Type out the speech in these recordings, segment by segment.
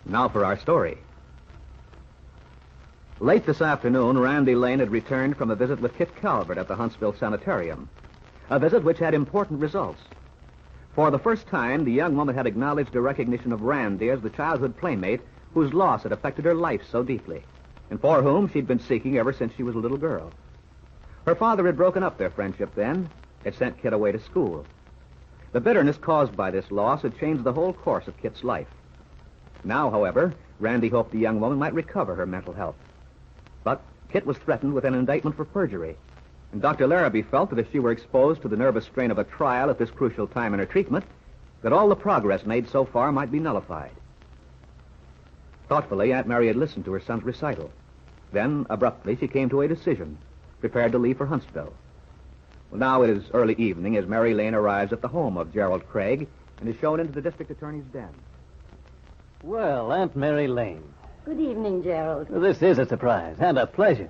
Now for our story. Late this afternoon, Randy Lane had returned from a visit with Kit Calvert at the Huntsville Sanitarium. A visit which had important results. For the first time, the young woman had acknowledged a recognition of Randy as the childhood playmate whose loss had affected her life so deeply, and for whom she'd been seeking ever since she was a little girl. Her father had broken up their friendship then. It sent Kit away to school. The bitterness caused by this loss had changed the whole course of Kit's life. Now, however, Randy hoped the young woman might recover her mental health. But Kit was threatened with an indictment for perjury, and Dr. Larrabee felt that if she were exposed to the nervous strain of a trial at this crucial time in her treatment, that all the progress made so far might be nullified. Thoughtfully, Aunt Mary had listened to her son's recital. Then, abruptly, she came to a decision, prepared to leave for Huntsville. Well, now it is early evening as Mary Lane arrives at the home of Gerald Craig and is shown into the district attorney's den. Well, Aunt Mary Lane. Good evening, Gerald. Well, this is a surprise and a pleasure.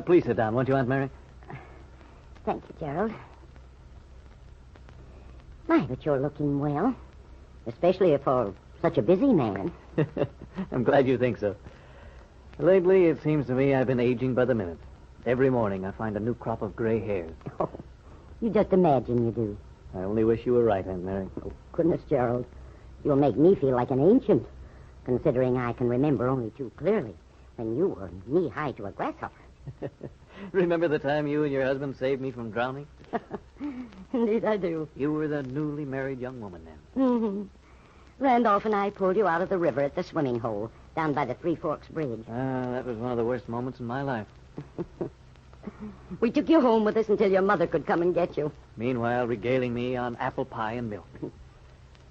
Please sit down, won't you, Aunt Mary? Thank you, Gerald. My, but you're looking well. Especially for such a busy man. I'm glad you think so. Lately, it seems to me I've been aging by the minute. Every morning I find a new crop of gray hairs. Oh, you just imagine you do. I only wish you were right, Aunt Mary. Oh, goodness, Gerald. You'll make me feel like an ancient, considering I can remember only too clearly when you were knee-high to a grasshopper. Remember the time you and your husband saved me from drowning? Indeed I do. You were the newly married young woman then. Mm-hmm. Randolph and I pulled you out of the river at the swimming hole down by the Three Forks Bridge. That was one of the worst moments in my life. We took you home with us until your mother could come and get you. Meanwhile, regaling me on apple pie and milk.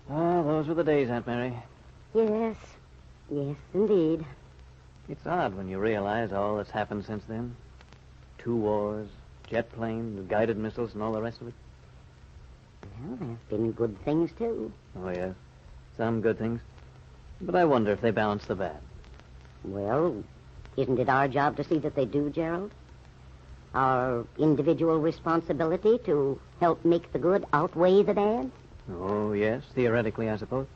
Those were the days, Aunt Mary. Yes, indeed. It's odd when you realize all that's happened since then. 2 wars, jet planes, guided missiles, and all the rest of it. Well, there's been good things, too. Oh, yes. Some good things. But I wonder if they balance the bad. Well, isn't it our job to see that they do, Gerald? Our individual responsibility to help make the good outweigh the bad? Oh, yes, theoretically, I suppose.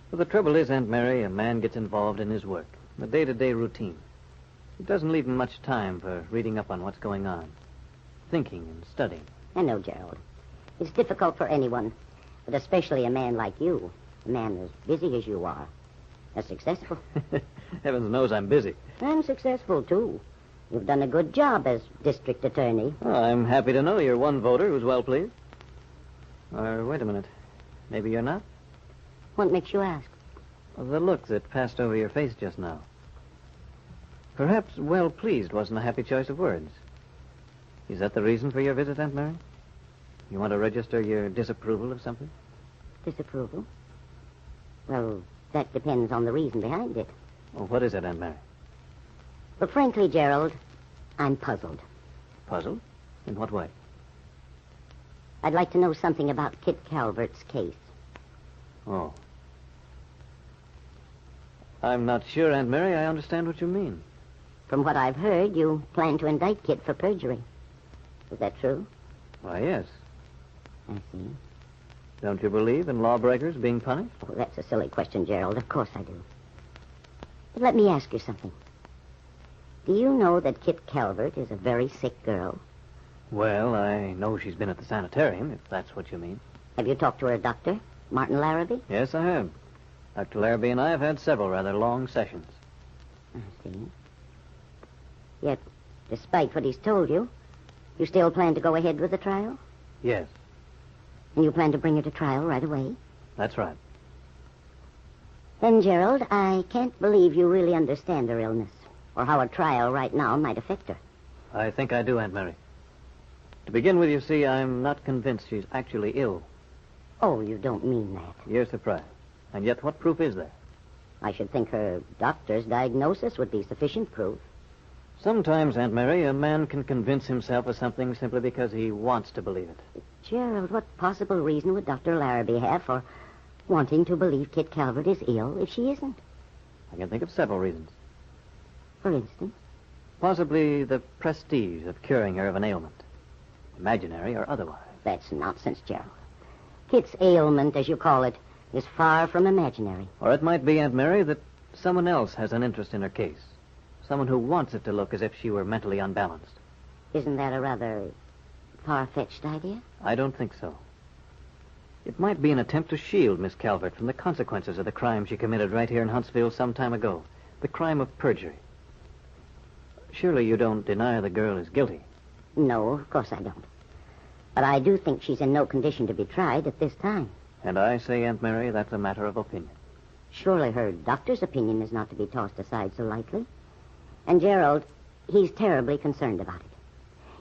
But the trouble is, Aunt Mary, a man gets involved in his work, the day-to-day routine. It doesn't leave him much time for reading up on what's going on, thinking and studying. I know, Gerald. It's difficult for anyone, but especially a man like you, a man as busy as you are, as successful. Heavens knows I'm busy. I'm successful, too. You've done a good job as district attorney. Oh, I'm happy to know you're one voter who's well pleased. Or, wait a minute. Maybe you're not? What makes you ask? Well, the look that passed over your face just now. Perhaps well pleased wasn't a happy choice of words. Is that the reason for your visit, Aunt Mary? You want to register your disapproval of something? Disapproval? Well, that depends on the reason behind it. Well, what is it, Aunt Mary? But frankly, Gerald, I'm puzzled. Puzzled? In what way? I'd like to know something about Kit Calvert's case. Oh. I'm not sure, Aunt Mary, I understand what you mean. From what I've heard, you plan to indict Kit for perjury. Is that true? Why, yes. I see. Don't you believe in lawbreakers being punished? Oh, that's a silly question, Gerald. Of course I do. But let me ask you something. Do you know that Kit Calvert is a very sick girl? Well, I know she's been at the sanitarium, if that's what you mean. Have you talked to her doctor, Martin Larrabee? Yes, I have. Dr. Larrabee and I have had several rather long sessions. I see. Yet, despite what he's told you, you still plan to go ahead with the trial? Yes. And you plan to bring her to trial right away? That's right. Then, Gerald, I can't believe you really understand her illness, or how a trial right now might affect her. I think I do, Aunt Mary. To begin with, you see, I'm not convinced she's actually ill. Oh, you don't mean that. You're surprised. And yet, what proof is there? I should think her doctor's diagnosis would be sufficient proof. Sometimes, Aunt Mary, a man can convince himself of something simply because he wants to believe it. Gerald, what possible reason would Dr. Larrabee have for wanting to believe Kit Calvert is ill if she isn't? I can think of several reasons. For instance? Possibly the prestige of curing her of an ailment. Imaginary or otherwise. That's nonsense, Gerald. Kit's ailment, as you call it, is far from imaginary. Or it might be, Aunt Mary, that someone else has an interest in her case. Someone who wants it to look as if she were mentally unbalanced. Isn't that a rather far-fetched idea? I don't think so. It might be an attempt to shield Miss Calvert from the consequences of the crime she committed right here in Huntsville some time ago. The crime of perjury. Surely you don't deny the girl is guilty. No, of course I don't. But I do think she's in no condition to be tried at this time. And I say, Aunt Mary, that's a matter of opinion. Surely her doctor's opinion is not to be tossed aside so lightly. And Gerald, he's terribly concerned about it.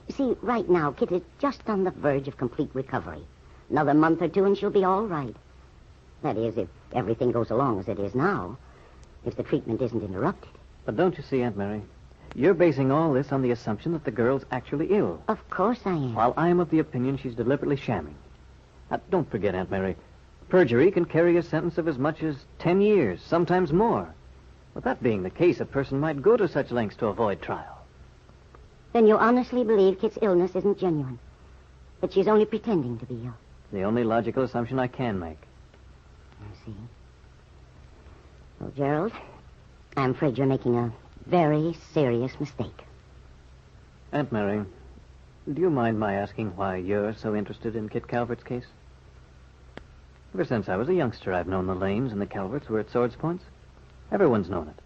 You see, right now, Kit is just on the verge of complete recovery. Another month or two and she'll be all right. That is, if everything goes along as it is now. If the treatment isn't interrupted. But don't you see, Aunt Mary? You're basing all this on the assumption that the girl's actually ill. Of course I am. While I'm of the opinion she's deliberately shamming. Now, don't forget, Aunt Mary, perjury can carry a sentence of as much as 10 years, sometimes more. With that being the case, a person might go to such lengths to avoid trial. Then you honestly believe Kit's illness isn't genuine? That she's only pretending to be ill? The only logical assumption I can make. I see. Well, Gerald, I'm afraid you're making a very serious mistake. Aunt Mary, do you mind my asking why you're so interested in Kit Calvert's case? Ever since I was a youngster, I've known the Lanes and the Calverts were at swords' points. Everyone's known it.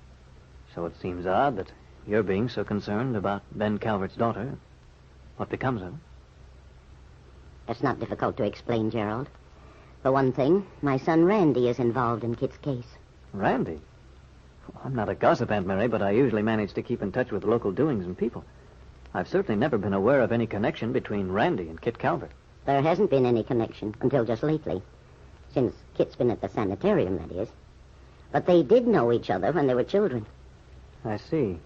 So it seems odd that you're being so concerned about Ben Calvert's daughter. What becomes of her? It's not difficult to explain, Gerald. For one thing, my son Randy is involved in Kit's case. Randy? Well, I'm not a gossip, Aunt Mary, but I usually manage to keep in touch with local doings and people. I've certainly never been aware of any connection between Randy and Kit Calvert. There hasn't been any connection until just lately. Since Kit's been at the sanitarium, that is. But they did know each other when they were children. I see.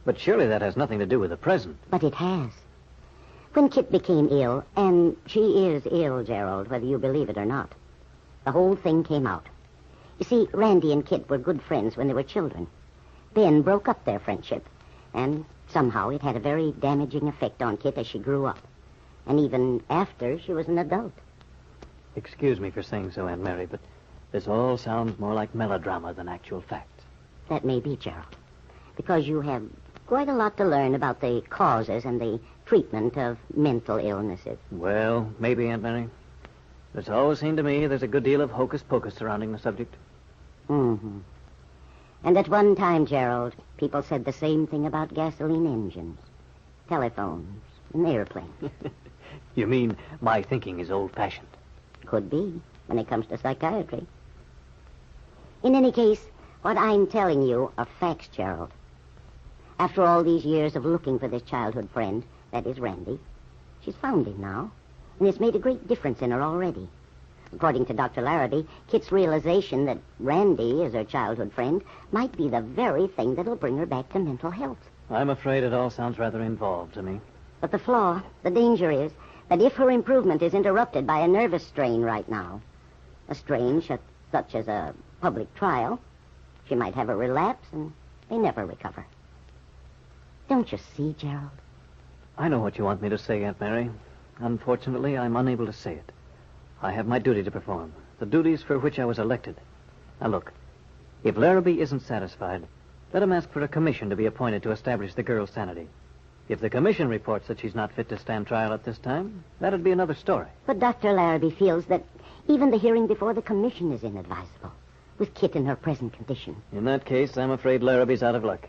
But surely that has nothing to do with the present. But it has. When Kit became ill, and she is ill, Gerald, whether you believe it or not, the whole thing came out. You see, Randy and Kit were good friends when they were children. Ben broke up their friendship, and somehow it had a very damaging effect on Kit as she grew up, and even after she was an adult. Excuse me for saying so, Aunt Mary, but this all sounds more like melodrama than actual fact. That may be, Gerald, because you have quite a lot to learn about the causes and the treatment of mental illnesses. Well, maybe, Aunt Mary. It's always seemed to me there's a good deal of hocus-pocus surrounding the subject. Mm-hmm. And at one time, Gerald, people said the same thing about gasoline engines, telephones, and airplanes. You mean my thinking is old-fashioned? Could be, when it comes to psychiatry. In any case, what I'm telling you are facts, Gerald. After all these years of looking for this childhood friend, that is Randy, she's found him now, and it's made a great difference in her already. According to Dr. Larrabee, Kit's realization that Randy is her childhood friend might be the very thing that'll bring her back to mental health. I'm afraid it all sounds rather involved to me. But the flaw, the danger is that if her improvement is interrupted by a nervous strain right now, a strain such as a public trial, she might have a relapse and may never recover. Don't you see, Gerald? I know what you want me to say, Aunt Mary. Unfortunately, I'm unable to say it. I have my duty to perform, the duties for which I was elected. Now, look, if Larrabee isn't satisfied, let him ask for a commission to be appointed to establish the girl's sanity. If the commission reports that she's not fit to stand trial at this time, that'd be another story. But Dr. Larrabee feels that even the hearing before the commission is inadvisable, with Kit in her present condition. In that case, I'm afraid Larrabee's out of luck.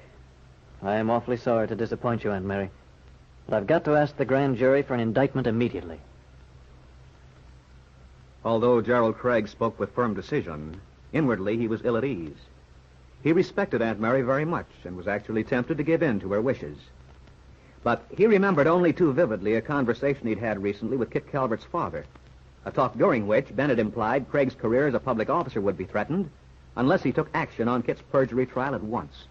I am awfully sorry to disappoint you, Aunt Mary, but I've got to ask the grand jury for an indictment immediately. Although Gerald Craig spoke with firm decision, inwardly he was ill at ease. He respected Aunt Mary very much and was actually tempted to give in to her wishes. But he remembered only too vividly a conversation he'd had recently with Kit Calvert's father, a talk during which Bennett implied Craig's career as a public officer would be threatened unless he took action on Kit's perjury trial at once.